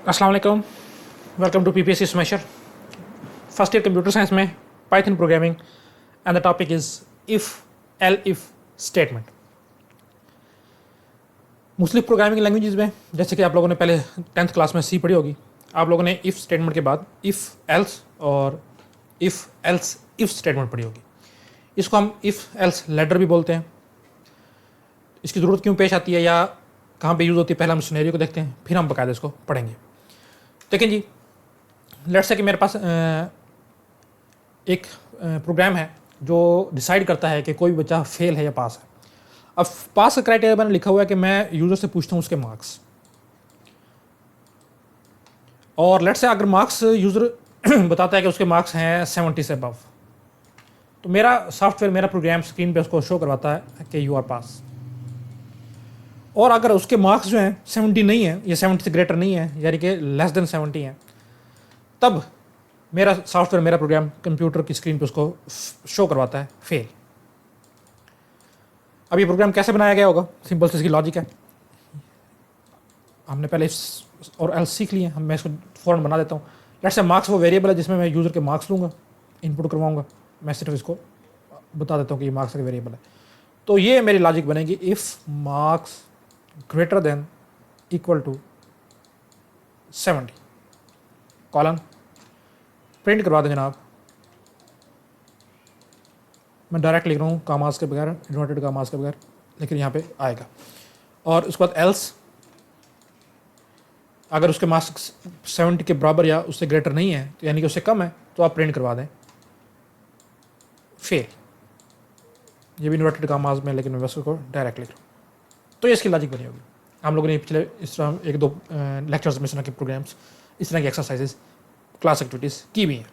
अस्सलाम वालेकुम। Welcome to PPSC Smasher. First year computer science में Python programming and the topic is if L if statement. मुख्तलिफ programming languages में जैसे कि आप लोगों ने पहले 10th क्लास में सी पढ़ी होगी, आप लोगों ने इफ स्टेटमेंट के बाद इफ एल्स और इफ एल्स इफ स्टेटमेंट पढ़ी होगी। इसको हम इफ एल्स लेटर भी बोलते हैं। इसकी ज़रूरत क्यों पेश आती है या कहाँ पे यूज़ होती है, पहले हम सिनेरियो को देखते हैं, फिर हम बाकायदा इसको पढ़ेंगे। लेकिन जी लेट्स से कि मेरे पास एक प्रोग्राम है जो डिसाइड करता है कि कोई बच्चा फेल है या पास है। अब पास का क्राइटेरिया मैंने लिखा हुआ है कि मैं यूज़र से पूछता हूँ उसके मार्क्स, और लेट्स से अगर मार्क्स यूज़र बताता है कि उसके मार्क्स हैं 70 से अबव, तो मेरा सॉफ्टवेयर, मेरा प्रोग्राम स्क्रीन पे उसको शो करवाता है कि यू आर पास। और अगर उसके मार्क्स जो हैं 70 नहीं है या 70 से ग्रेटर नहीं है, यानी कि लेस देन 70 हैं, तब मेरा सॉफ्टवेयर, मेरा प्रोग्राम कंप्यूटर की स्क्रीन पे उसको शो करवाता है फेल। अब ये प्रोग्राम कैसे बनाया गया होगा, सिंपल से इसकी लॉजिक है। हमने पहले इफ और एल्स सीख लिए हैं, मैं इसको फ़ौरन बना देता हूँ। लेट्स से मार्क्स वो वेरिएबल है जिसमें मैं यूज़र के मार्क्स लूँगा, इनपुट करवाऊँगा, मैं सिर्फ इसको बता देता हूँ कि ये मार्क्स का वेरिएबल है। तो ये मेरी लॉजिक बनेगी, if marks greater than equal to 70 colon print करवा दें जनाब। मैं डायरेक्ट लिख रहा हूँ कामास के बगैर, इन्वर्टेड कामास के बगैर, लेकिन यहाँ पे आएगा। और उसके बाद एल्स, अगर उसके मार्क्स 70 के बराबर या उससे ग्रेटर नहीं है, तो यानी कि उससे कम है, तो आप प्रिंट करवा दें फेल। ये भी इन्वर्टेड कामास में, लेकिन मैं बस उसको डायरेक्ट लिख रहा हूँ। तो ये इसकी लॉजिक बनी होगी। हम लोगों ने पिछले इस तरह एक दो लेक्चर्स में इस तरह के प्रोग्राम्स, इस तरह की एक्सरसाइजेज, क्लास एक्टिविटीज़ की भी हैं।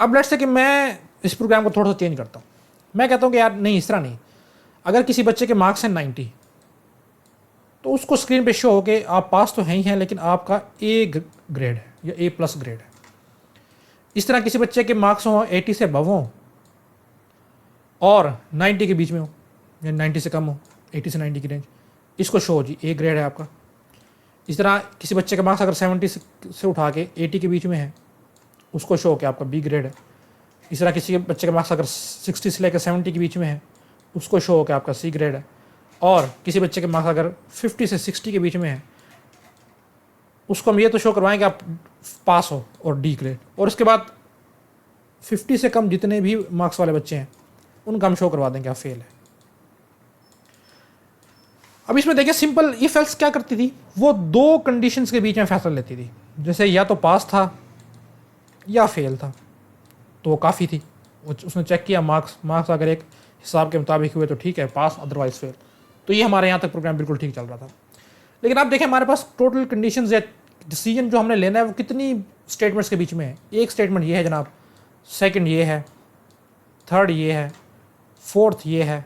अब लेट्स से कि मैं इस प्रोग्राम को थोड़ा सा चेंज करता हूँ। मैं कहता हूँ कि यार नहीं, इस तरह नहीं। अगर किसी बच्चे के मार्क्स हैं 90, तो उसको स्क्रीन पे शो हो के आप पास तो हैं ही हैं, लेकिन आपका ए ग्रेड है या ए प्लस ग्रेड है। इस तरह किसी बच्चे के मार्क्स हों 80 से अबव हों और 90 के बीच में हो, या 90 से कम हो, 80 से 90 की रेंज, इसको शो हो जी ए ग्रेड है आपका। इस तरह किसी बच्चे के मार्क्स अगर 70 से उठा के 80 के बीच में है, उसको शो हो के आपका बी ग्रेड है। इस तरह किसी बच्चे के मार्क्स अगर 60 से लेकर 70 के बीच में है, उसको शो हो के आपका सी ग्रेड है। और किसी बच्चे के मार्क्स अगर 50 से 60 के बीच में है, उसको हम ये तो शो करवाएं कि आप पास हो और डी ग्रेड। और उसके बाद 50 से कम जितने भी मार्क्स वाले बच्चे हैं, उनका हम शो करवा देंगे आप फेल है। अब इसमें देखिए सिंपल इफ एल्स क्या करती थी, वो दो कंडीशंस के बीच में फैसला लेती थी। जैसे या तो पास था या फेल था, तो वो काफ़ी थी। उसने चेक किया मार्क्स अगर एक हिसाब के मुताबिक हुए तो ठीक है, पास, अदरवाइज फेल। तो ये हमारे यहाँ तक प्रोग्राम बिल्कुल ठीक चल रहा था। लेकिन आप देखें हमारे पास टोटल कंडीशंस या डिसीजन जो हमने लेना है वो कितनी स्टेटमेंट्स के बीच में है। एक स्टेटमेंट ये है जनाब, सेकंड ये है, थर्ड ये है, फोर्थ ये है,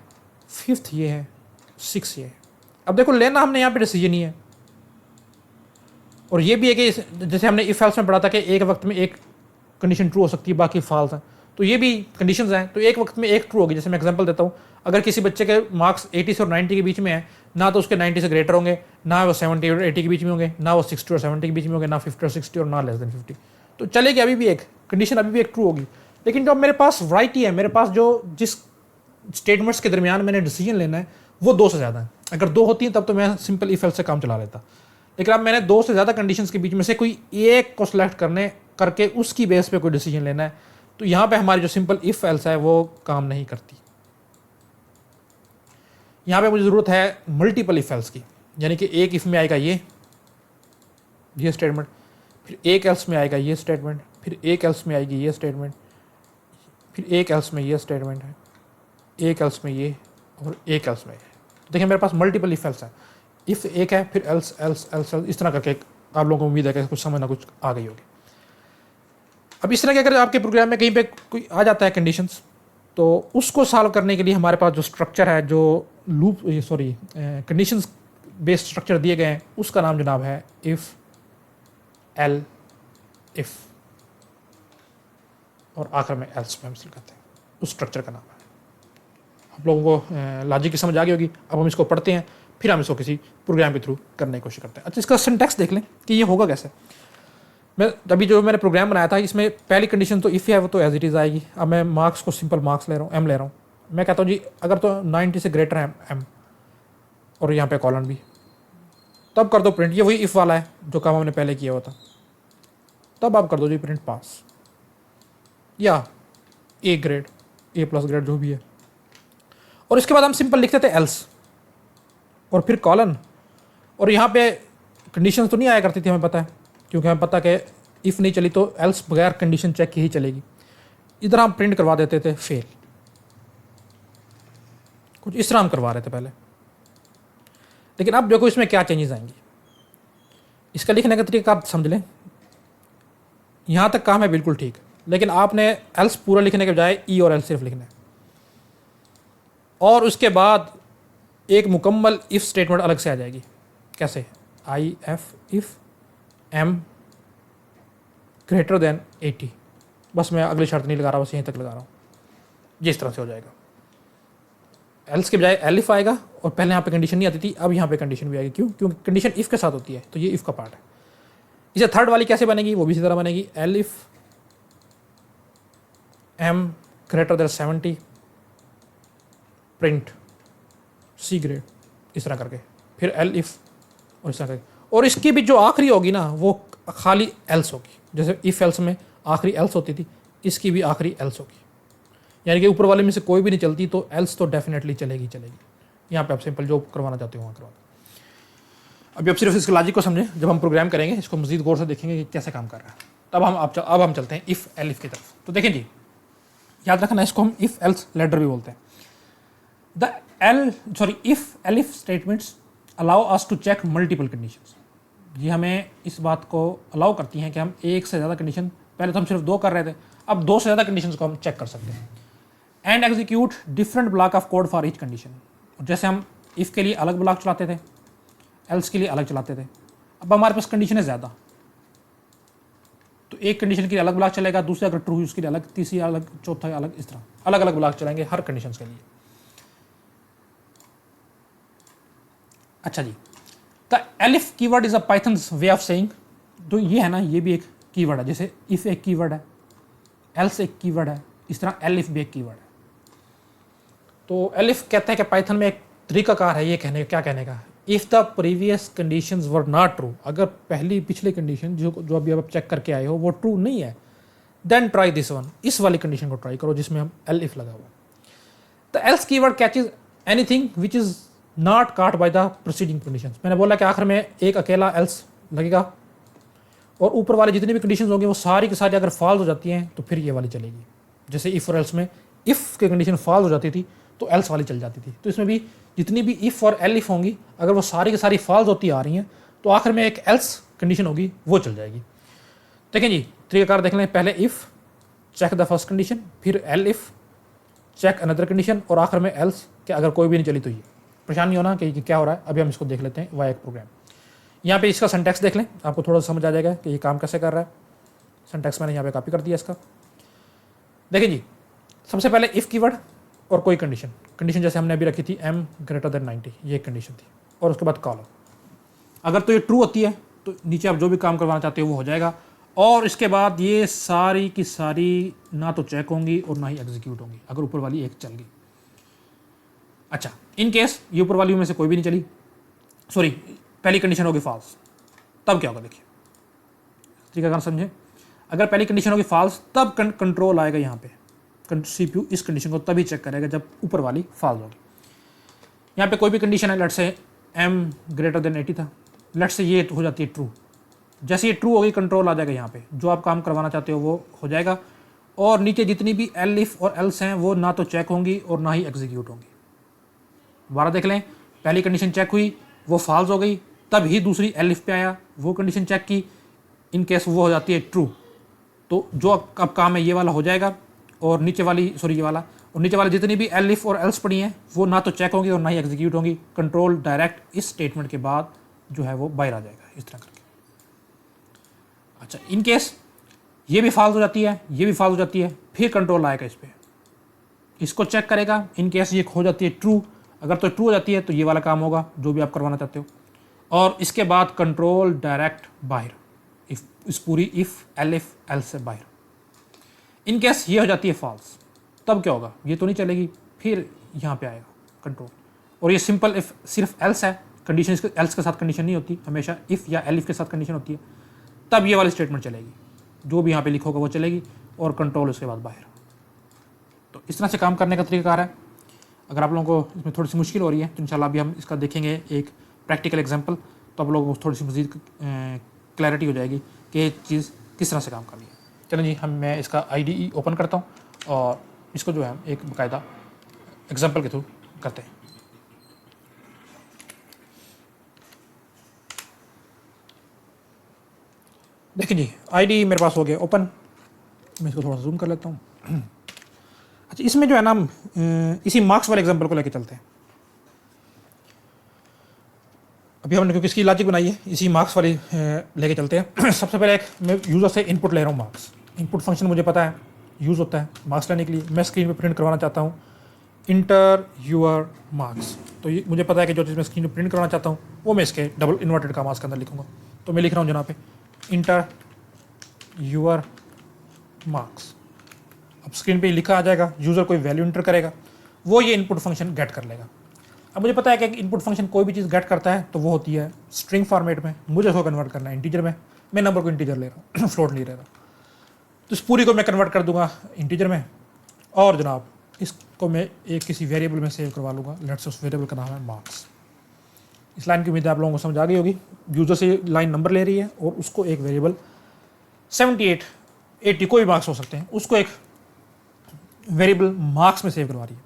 फिफ्थ ये है, सिक्स ये है। अब देखो लेना हमने यहाँ पे डिसीजन ही है। और ये भी है कि जैसे हमने इफ एल्स में पढ़ा था कि एक वक्त में एक कंडीशन ट्रू हो सकती है, बाकी फॉल्स है। तो ये भी कंडीशंस हैं, तो एक वक्त में एक ट्रू होगी। जैसे मैं एग्जांपल देता हूँ, अगर किसी बच्चे के मार्क्स 80 से और 90 के बीच में है, ना तो उसके 90 से ग्रेटर होंगे, ना वो 70 और 80 के बीच में होंगे, ना वो 60 और 70 के बीच में होंगे, ना 50 और 60 और ना लेस देन 50। तो चलेगी अभी भी एक कंडीशन, अभी भी एक ट्रू होगी। लेकिन जो मेरे पास वैरायटी है, मेरे पास जो जिस स्टेटमेंट्स के दरमियान मैंने डिसीजन लेना है, वो दो से ज़्यादा है। अगर दो होती हैं तब तो मैं सिंपल इफ एल्स से काम चला लेता। लेकिन अब मैंने दो से ज़्यादा कंडीशंस के बीच में से कोई एक को सिलेक्ट करके उसकी बेस पे कोई डिसीजन लेना है, तो यहाँ पे हमारी जो सिंपल इफ एल्स है वो काम नहीं करती। यहाँ पे मुझे ज़रूरत है मल्टीपल इफ एल्स की, यानी कि एक इफ में आएगा ये स्टेटमेंट, फिर एक एल्स में आएगा ये स्टेटमेंट, फिर एक एल्स में आएगी ये स्टेटमेंट, फिर एक एल्स में ये स्टेटमेंट है, एक एल्स में ये, और एक एल्स में ये। देखिए मेरे पास मल्टीपल इफ एल्स है। इफ एक है, फिर एल्स एल्स एल्स एल्स, इस तरह करके आप लोगों को उम्मीद है कि कुछ समझ ना कुछ आ गई होगी। अब इस तरह के अगर आपके प्रोग्राम में कहीं पे कोई आ जाता है कंडीशंस, तो उसको सॉल्व करने के लिए हमारे पास जो स्ट्रक्चर है, जो लूप कंडीशंस बेस्ड स्ट्रक्चर दिए गए हैं, उसका नाम जनाब है इफ एल इफ, और आखिर में एल्स में हम हासिल करते हैं। उस स्ट्रक्चर का नाम है। आप लोगों को लॉजिक की समझ आ गई होगी। अब हम इसको पढ़ते हैं, फिर हम इसको किसी प्रोग्राम के थ्रू करने की कोशिश करते हैं। अच्छा, इसका सिंटैक्स देख लें कि ये होगा कैसे। मैं अभी जो मैंने प्रोग्राम बनाया था इसमें पहली कंडीशन तो इफ़ है वो तो एज इट इज़ आएगी। अब मैं मार्क्स को सिंपल मार्क्स ले रहा हूँ, एम ले रहा हूँ। मैं कहता हूँ जी अगर तो 90 से ग्रेटर है एम और यहाँ पे कॉलन भी, तब कर दो प्रिंट। ये वही इफ़ वाला है जो काम हमने पहले किया हुआ था। तब आप कर दो जी प्रिंट पास या A grade, A plus grade जो भी है। और इसके बाद हम सिंपल लिखते थे एल्स और फिर कॉलन। और यहाँ पे कंडीशन तो नहीं आया करती थी, हमें पता है, क्योंकि हमें पता कि इफ़ नहीं चली तो एल्स बगैर कंडीशन चेक की ही चलेगी। इधर हम प्रिंट करवा देते थे फेल, कुछ इस तरह हम करवा रहे थे पहले। लेकिन अब देखो इसमें क्या चेंजेस आएंगी। इसका लिखने का तरीका आप समझ लें, यहाँ तक काम है बिल्कुल ठीक, लेकिन आपने एल्स पूरा लिखने के बजाय ई और एल्स सिर्फ लिखना है। और उसके बाद एक मुकम्मल इफ़ स्टेटमेंट अलग से आ जाएगी। कैसे? I F if M greater than 80। बस मैं अगली शर्त नहीं लगा रहा, बस यहीं तक लगा रहा हूँ। जिस तरह से हो जाएगा, एल्स के बजाय एल इफ आएगा। और पहले यहाँ पे कंडीशन नहीं आती थी, अब यहाँ पे कंडीशन भी आएगी। क्यों? क्योंकि कंडीशन इफ़ के साथ होती है, तो ये इफ़ का पार्ट है। इसे थर्ड वाली कैसे बनेगी? वो भी इसी तरह बनेगी, L if M greater than 70 print C grade, इस तरह करके। फिर एल इफ और इस तरह करके। और इसकी भी जो आखिरी होगी ना वो खाली एल्स होगी। जैसे इफ एल्स में आखिरी एल्स होती थी, इसकी भी आखिरी एल्स होगी। यानी कि ऊपर वाले में से कोई भी नहीं चलती तो एल्स तो डेफिनेटली चलेगी चलेगी। यहाँ पे आप सिंपल जो करवाना चाहते हो वहाँ करवा। अभी आप सिर्फ इसके लॉजिक को समझें, जब हम प्रोग्राम करेंगे इसको मजीद गौर से देखेंगे कि कैसे काम कर रहा है। तब हम चलते हैं इफ़ एल इफ की तरफ। तो देखें जी, याद रखना इसको हम इफ़ एल्स लेटर भी बोलते हैं। If L if statements allow us to check multiple conditions. ये हमें इस बात को अलाउ करती हैं कि हम एक से ज़्यादा कंडीशन, पहले तो हम सिर्फ 2 कर रहे थे, अब 2 से ज़्यादा कंडीशंस को हम चेक कर सकते हैं। And execute different block of code for each condition. जैसे हम इफ़ के लिए अलग ब्लॉक चलाते थे, एल्स के लिए अलग चलाते थे। अब हमारे पास कंडीशन है ज़्यादा, तो एक कंडीशन के लिए अलग ब्लॉक चलेगा, दूसरे अगर ट्रू उसके लिए अलग, तीसरी अलग, चौथा अलग, इस तरह अलग अलग ब्लॉक चलाएंगे हर कंडीशन के लिए। अच्छा जी, the elif keyword is a Python's way of saying. तो ये है ना, ये भी एक कीवर्ड है। जैसे इफ एक कीवर्ड है, एल्स एक कीवर्ड है, इस तरह एलिफ भी एक कीवर्ड है। तो एलिफ कहते हैं कि पाइथन में एक तरीकाकार है ये कहने का, क्या कहने का, if the previous conditions were not true. अगर पिछली कंडीशन जो अभी आप चेक करके आए हो वो ट्रू नहीं है, देन ट्राई दिस वन, इस वाली कंडीशन को ट्राई करो जिसमें हम एल इफ लगा हुआ। The L's keyword catches anything which is not काट बाय द प्रोसीडिंग कंडीशंस। मैंने बोला कि आखिर में एक अकेला एल्स लगेगा और ऊपर वाले जितनी भी कंडीशंस होंगी वो सारी की सारी अगर फॉल्स हो जाती हैं तो फिर ये वाली चलेगी। जैसे इफ़ और एल्स में इफ़ की कंडीशन फॉल्स हो जाती थी तो एल्स वाली चल जाती थी। तो इसमें भी जितनी भी इफ़ और एल इफ होंगी, अगर वो सारी की सारी फॉल्स होती आ रही हैं तो आखिर में एक एल्स कंडीशन होगी, वो चल जाएगी। देखें जी, तरीकाकार देख लें। पहले if, check the first condition, फिर elif, check another condition, और आखिर में एल्स कि अगर कोई भी नहीं चली तो ये। परेशान नहीं होना कि क्या हो रहा है, अभी हम इसको देख लेते हैं वाई एक प्रोग्राम। यहाँ पे इसका सिंटैक्स देख लें, आपको थोड़ा सा समझ आ जाएगा कि ये काम कैसे कर रहा है। सिंटैक्स मैंने यहाँ पे कॉपी कर दिया इसका। देखिए जी, सबसे पहले इफ़ कीवर्ड और कोई कंडीशन जैसे हमने अभी रखी थी m ग्रेटर देन 90, ये एक कंडीशन थी। और उसके बाद कॉलम, अगर तो ये ट्रू होती है तो नीचे आप जो भी काम करवाना चाहते हो वो हो जाएगा। और इसके बाद ये सारी की सारी ना तो चेक होंगी और ना ही एग्जीक्यूट होंगी अगर ऊपर वाली एक चल गई। अच्छा, इन केस ये ऊपर वाली में से कोई भी नहीं चली, सॉरी पहली कंडीशन होगी फॉल्स, तब क्या होगा देखिए, ठीक है समझे। अगर पहली कंडीशन होगी फॉल्स तब कंट्रोल आएगा यहाँ पे, CPU इस कंडीशन को तभी चेक करेगा जब ऊपर वाली फॉल्स होगी। यहाँ पे कोई भी कंडीशन है, लेट से m ग्रेटर देन 80 था, लेट से ये हो जाती है ट्रू। जैसे ये ट्रू होगी कंट्रोल आ जाएगा यहाँ पे, जो आप काम करवाना चाहते हो वो हो जाएगा। और नीचे जितनी भी एल इफ और एल्स हैं वो ना तो चेक होंगी और ना ही एग्जीक्यूट होंगी। दोबारा देख लें, पहली कंडीशन चेक हुई, वो फॉल्स हो गई, तब ही दूसरी एल इफ पे आया, वो कंडीशन चेक की, इन केस वो हो जाती है ट्रू। तो जो अब काम है ये वाला हो जाएगा, और नीचे वाली ये वाला, और नीचे वाली जितनी भी एल इफ और एल्स पड़ी हैं वो ना तो चेक होंगी और ना ही एग्जीक्यूट होंगी। कंट्रोल डायरेक्ट इस स्टेटमेंट के बाद जो है वो बाहर आ जाएगा इस तरह करके। अच्छा, इन केस ये भी फॉल्स हो जाती है, ये भी फॉल्स हो जाती है, फिर कंट्रोल आएगा इस पर, इसको चेक करेगा। इन केस ये हो जाती है ट्रू, अगर तो ट्रू हो जाती है तो ये वाला काम होगा जो भी आप करवाना चाहते हो। और इसके बाद कंट्रोल डायरेक्ट बाहर, इफ इस पूरी इफ एल से बाहर। इन केस ये हो जाती है फॉल्स, तब क्या होगा, ये तो नहीं चलेगी, फिर यहाँ पे आएगा कंट्रोल। और ये सिंपल इफ सिर्फ एल्स है, कंडीशन इसके एल्स के साथ कंडीशन नहीं होती, हमेशा इफ या एलिफ के साथ कंडीशन होती है, तब ये वाली स्टेटमेंट चलेगी, जो भी यहाँ पे लिखा होगा वो चलेगी, और कंट्रोल उसके बाद बाहर। तो इस तरह से काम करने का तरीका है। अगर आप लोगों को इसमें थोड़ी सी मुश्किल हो रही है तो इंशाल्लाह अभी हम इसका देखेंगे एक प्रैक्टिकल एग्जांपल, तो आप लोगों को थोड़ी सी मज़ीद क्लैरिटी हो जाएगी कि ये चीज़ किस तरह से काम कर रही है। चलो जी, मैं इसका IDE ओपन करता हूँ और इसको जो है एक बाकायदा एग्जांपल के थ्रू करते हैं। देखिए जी, IDE मेरे पास हो गया ओपन। मैं इसको थोड़ा सा जूम कर लेता हूँ। अच्छा, इसमें जो है ना हम इसी मार्क्स वाले एग्जांपल को लेके चलते हैं। अभी हमने क्योंकि इसकी लॉजिक बनाई है, इसी मार्क्स वाली लेके चलते हैं। सबसे पहले एक मैं यूज़र से इनपुट ले रहा हूँ मार्क्स। इनपुट फंक्शन मुझे पता है यूज़ होता है मार्क्स लेने के लिए। मैं स्क्रीन पे प्रिंट करवाना चाहता हूँ इंटर यूअर मार्क्स, तो ये मुझे पता है कि जो चीज़ मैं स्क्रीन पे प्रिंट करवाना चाहता हूँ वो मैं इसके डबल इन्वर्टेड कॉमास के अंदर लिखूँगा। तो मैं लिख रहा हूँ जनाब पे इंटर यूअर मार्क्स। अब स्क्रीन पे लिखा आ जाएगा, यूज़र कोई वैल्यू इंटर करेगा, वो ये इनपुट फंक्शन गेट कर लेगा। अब मुझे पता है कि इनपुट फंक्शन कोई भी चीज़ गेट करता है तो वो होती है स्ट्रिंग फॉर्मेट में, मुझे उसको कन्वर्ट करना है इंटीजर में। मैं नंबर को इंटीजर ले रहा हूँ, फ्लोट नहीं ले रहा। तो इस पूरी को मैं कन्वर्ट कर दूंगा इंटीजर में, और जनाब इसको मैं एक किसी वेरिएबल में सेव करवा लूँगा। लेट्स उस वेरिएबल का नाम है मार्क्स। इस लाइन की उम्मीद आप लोगों को समझ आ गई होगी। यूज़र से लाइन नंबर ले रही है और उसको एक वेरिएबल 78, 80 कोई मार्क्स हो सकते हैं, उसको एक वेरिएबल मार्क्स में सेव करवा रही है।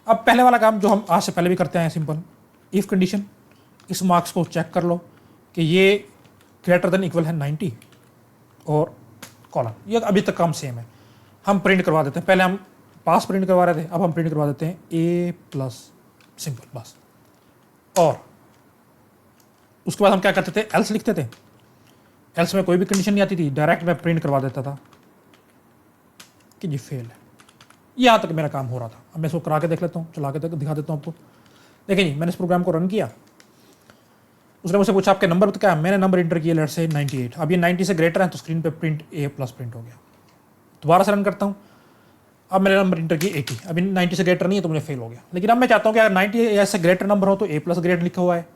अब पहले वाला काम जो हम आज से पहले भी करते हैं, सिंपल इफ़ कंडीशन, इस मार्क्स को चेक कर लो कि ये ग्रेटर देन इक्वल है 90 और कॉलम, ये अभी तक काम सेम है। हम प्रिंट करवा देते हैं, पहले हम पास प्रिंट करवा रहे थे, अब हम प्रिंट करवा देते हैं A+, सिंपल बस। और उसके बाद हम क्या करते थे, एल्स लिखते थे। एल्स में कोई भी कंडीशन नहीं आती थी, डायरेक्ट मैं प्रिंट करवा देता था कि ये फेल है। यहाँ तक मेरा काम हो रहा था। अब मैं इसको करा के देख लेता हूँ, चला के दिखा देता हूँ आपको। देखिए जी, मैंने इस प्रोग्राम को रन किया, उसने मुझसे पूछा आपके नंबर तो क्या, मैंने नंबर इंटर किया लेट्स से 98। अब ये 90 से ग्रेटर है तो स्क्रीन पे प्रिंट A+ प्रिंट हो गया। दोबारा से रन करता हूँ, अब मैंने नंबर इंटर किया 80, अभी 90 से ग्रेटर नहीं है तो मुझे फेल हो गया। लेकिन अब मैं चाहता हूँ कि अगर 90 से ग्रेटर नंबर हो तो A+ ग्रेड लिखा हुआ है,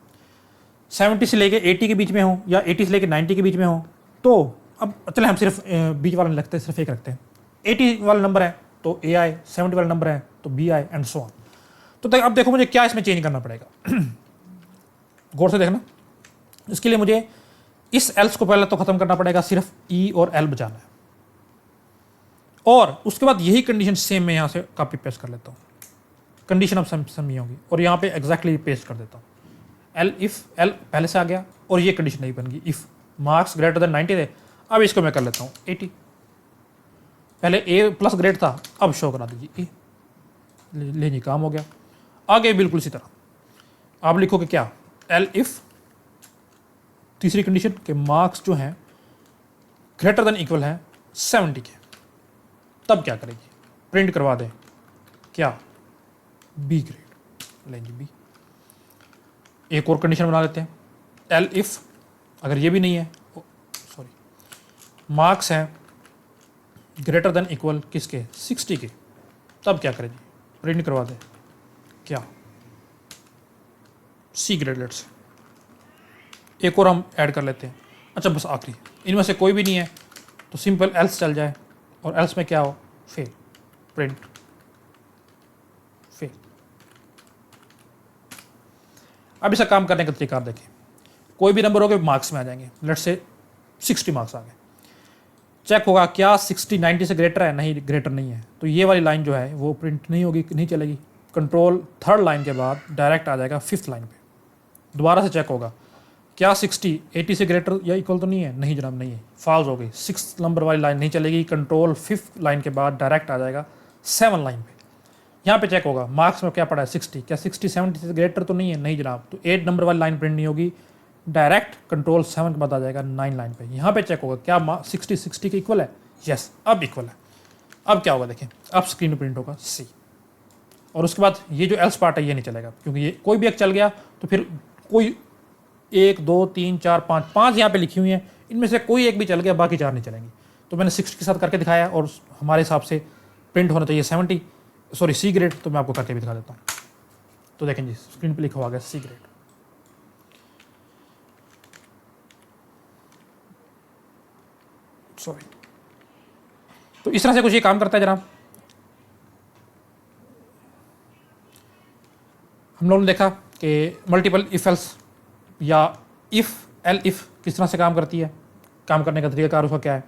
70 से लेके 80 के बीच में हो या 80 से लेके 90 के बीच में हो, तो अब चले हम सिर्फ बीच वाला नहीं रखते, सिर्फ एक रखते हैं। 80 वाला नंबर है तो A आए, 70 वाला नंबर है तो B आए, एंड सो ऑन। तो अब देखो मुझे क्या इसमें चेंज करना पड़ेगा। गौर से देखना, इसके लिए मुझे इस एल्स को पहले तो खत्म करना पड़ेगा, सिर्फ E और L बचाना है, और उसके बाद यही कंडीशन सेम मैं यहाँ से कॉपी पेस्ट कर लेता हूँ। कंडीशन अब सेम ही होगी और यहाँ पे एग्जैक्टली पेस्ट कर देता हूँ। L इफ L पहले से आ गया और ये कंडीशन नहीं बन गई, इफ मार्क्स ग्रेटर देन 90 थे। अब इसको मैं कर लेता हूँ 80, पहले A+ ग्रेड था, अब शो करा दीजिए A, ले जी काम हो गया। आगे बिल्कुल इसी तरह आप लिखोगे क्या, L इफ तीसरी कंडीशन के मार्क्स जो हैं ग्रेटर देन इक्वल है 70 के, तब क्या करेगी, प्रिंट करवा दें क्या, B ग्रेड। लेंगे B। एक और कंडीशन बना लेते हैं, L इफ अगर ये भी नहीं है, सॉरी, मार्क्स हैं ग्रेटर देन इक्वल किसके, 60 के, तब क्या करेगी, प्रिंट करवा दें क्या, C ग्रेड। लेट्स एक और हम ऐड कर लेते हैं। अच्छा बस आखिरी, इनमें से कोई भी नहीं है तो सिंपल एल्स चल जाए, और एल्स में क्या हो, फेल, प्रिंट फेल। अब इसका काम करने का तरीका आप देखें, कोई भी नंबर हो गए मार्क्स में आ जाएंगे। लेट्स से 60 मार्क्स आ गए, चेक होगा क्या 60 90 से ग्रेटर है, नहीं ग्रेटर नहीं है, तो ये वाली लाइन जो है वो प्रिंट नहीं होगी, नहीं चलेगी। कंट्रोल थर्ड लाइन के बाद डायरेक्ट आ जाएगा 5th लाइन पे, दोबारा से चेक होगा क्या 60 80 से ग्रेटर या इक्वल तो नहीं है, नहीं जनाब नहीं है, फॉल्स हो गई। 6th नंबर वाली लाइन नहीं चलेगी, कंट्रोल 5th लाइन के बाद डायरेक्ट आ जाएगा 7 लाइन पे। यहाँ पे चेक होगा मार्क्स में क्या पड़ा है 60, क्या 60 70 से ग्रेटर तो नहीं है, नहीं जनाब, तो 8 नंबर वाली लाइन प्रिंट नहीं होगी, डायरेक्ट कंट्रोल 7 के बाद आ जाएगा 9 लाइन पे। यहाँ पे चेक होगा क्या 60 के इक्वल है, यस अब इक्वल है। अब क्या होगा देखें, अब स्क्रीन प्रिंट होगा C। और उसके बाद ये जो एल्स पार्ट है ये नहीं चलेगा, क्योंकि ये कोई भी एक चल गया तो फिर कोई 1 2 3 4 5 यहाँ पे लिखी हुई हैं, इनमें से कोई एक भी चल गया, बाकी 4 नहीं चलेंगी। तो मैंने 60 के साथ करके दिखाया और हमारे हिसाब से प्रिंट होना चाहिए 70, सॉरी सी ग्रेड। तो मैं आपको करके भी दिखा देता हूँ। तो देखें जी, स्क्रीन पे लिखा हुआ है सी ग्रेड। सॉरी। तो इस तरह से कुछ ये काम करता है जनाब। हम लोगों ने देखा कि मल्टीपल इफ एल्स या इफ एल इफ किस तरह से काम करती है, काम करने का तरीकाकार उसका क्या है।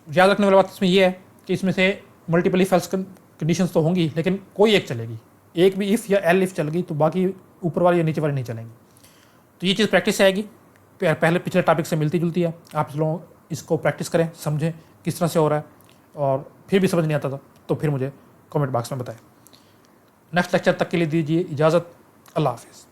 याद रखने वाली बात इसमें यह है कि इसमें से मल्टीपल इफ एल्स कंडीशंस तो होंगी, लेकिन कोई एक चलेगी। एक भी इफ़ या एल इफ चल गई तो बाकी ऊपर वाली या नीचे वाली नहीं चलेंगी। तो ये चीज़ प्रैक्टिस से आएगी, पहले पिछले टॉपिक से मिलती जुलती है। आप लोग इसको प्रैक्टिस करें, समझें किस तरह से हो रहा है, और फिर भी समझ नहीं आता था तो फिर मुझे कमेंट बॉक्स में बताएं। नेक्स्ट लेक्चर तक के लिए दीजिए इजाज़त। अल्लाह हाफिज़।